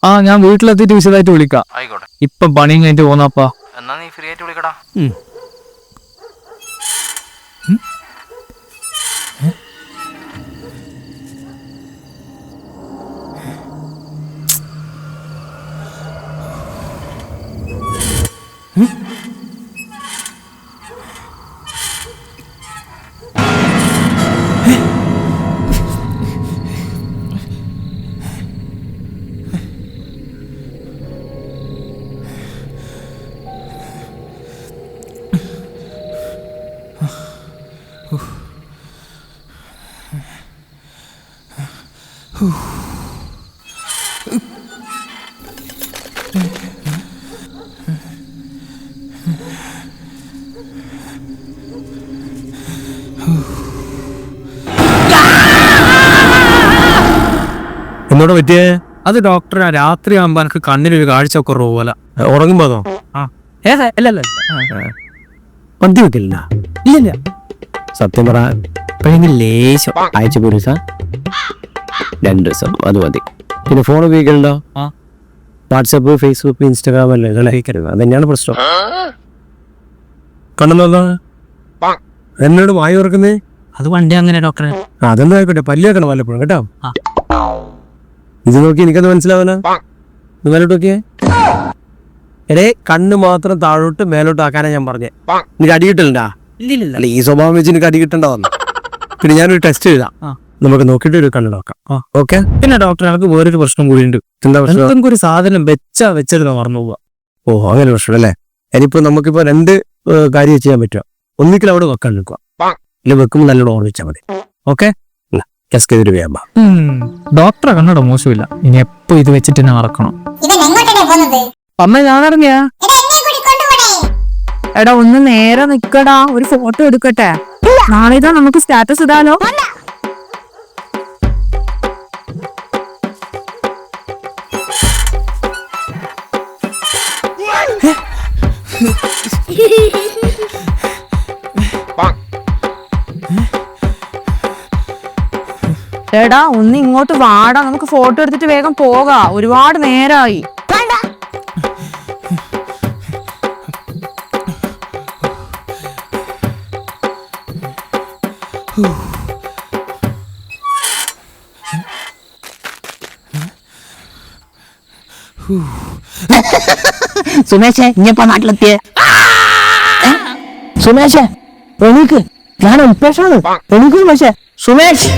ആ ഞാൻ വീട്ടിലെത്തിയിട്ട് വിശദമായിട്ട് വിളിക്കാം. ആയിക്കോട്ടെ. ഇപ്പം പണിയും കഴിഞ്ഞിട്ട് പോന്നപ്പാ. എന്നാ നീ ഫ്രീ ആയിട്ട് വിളിക്കടാ. എന്നോട് പറ്റിയേ? അത് ഡോക്ടർ രാത്രി ആകുമ്പോ എനിക്ക് കണ്ണിനൊരു കാഴ്ച കുറവ് പോലെ. ഉറങ്ങുമ്പോതോ? അല്ലല്ല പന്തി വെക്കില്ല. ഇല്ല സത്യം പറ, ഇപ്പോഴെങ്കിൽ ലേശം ആഴ്ച ഒരു ദിവസം 2 ദിവസം അത് മതി. പിന്നെ ഫോൺ ഉപയോഗിക്കലുണ്ടോ? വാട്സപ്പ്, ഫേസ്ബുക്ക്, ഇൻസ്റ്റാഗ്രാം അല്ലേ ഉപയോഗിക്കരുത്. അത് തന്നെയാണ് പ്രശ്നം. കണ്ടെന്നോ എന്നോട് വായി ഓർക്കുന്നേ? അത് വണ്ടി അങ്ങനെ ഡോക്ടറെ. അതൊന്നും ആയിക്കോട്ടെ, പല്ല് വെക്കണം വല്ലപ്പോഴും കേട്ടോ. ഇത് നോക്കി എനിക്കത് മനസ്സിലാവന. മേലോട്ട് നോക്കിയേ. എടേ കണ്ണ് മാത്രം താഴോട്ട് മേലോട്ട് ആക്കാനാ ഞാൻ പറഞ്ഞേ. എനിക്ക് അടി കിട്ടലുണ്ടാ? ഇല്ല ഈ സ്വഭാവം വെച്ച് എനിക്ക് അടി കിട്ടണ്ട വന്നു. പിന്നെ ഞാനൊരു ടെസ്റ്റ് എഴുതാം, നമുക്ക് നോക്കിയിട്ട് ഒരു കണ്ണ് നോക്കാം. ഓക്കെ. പിന്നെ ഡോക്ടർ എനിക്ക് വേറൊരു പ്രശ്നം കൂടിയുണ്ട്. എന്താ പ്രശ്നം? നമുക്കൊരു സാധനം വെച്ചിരുന്ന മറന്നു പോവാ. ഓ അങ്ങനെ പ്രശ്നം അല്ലേ? ഇനിയിപ്പോ നമുക്കിപ്പോ 2 കാര്യം ചെയ്യാൻ പറ്റുക. ഒന്നിക്കൽ അവിടെ വെക്കാൻ നിൽക്കുക, ഇല്ല വെക്കുമ്പോൾ നല്ലോണം ഓർമ്മിച്ചാൽ മതി. ഓക്കെ. ഡോക്ടറെ കണ്ണട മോശമില്ല. ഇനി എപ്പോ ഇത് വെച്ചിട്ട് തന്നെ മറക്കണം. അമ്മ ഞാൻ ഇറങ്ങിയ എടാ ഒന്ന് നേരെ നിക്കടാ, ഒരു ഫോട്ടോ എടുക്കട്ടെ. നാളെ ഇതാ നമുക്ക് സ്റ്റാറ്റസ് ഇടാലോ. എടാ ഒന്ന് ഇങ്ങോട്ട് വാടാ, നമുക്ക് ഫോട്ടോ എടുത്തിട്ട് വേഗം പോകാം. ഒരുപാട് നേരായി. സുമേഷേ ഇനിയിപ്പോ നാട്ടിലെത്തിയേ? സുമേഷേ എണീക്ക്, ഞാൻ ഉൽപേഷാണ്. എണീക്ക് സുമേഷ്.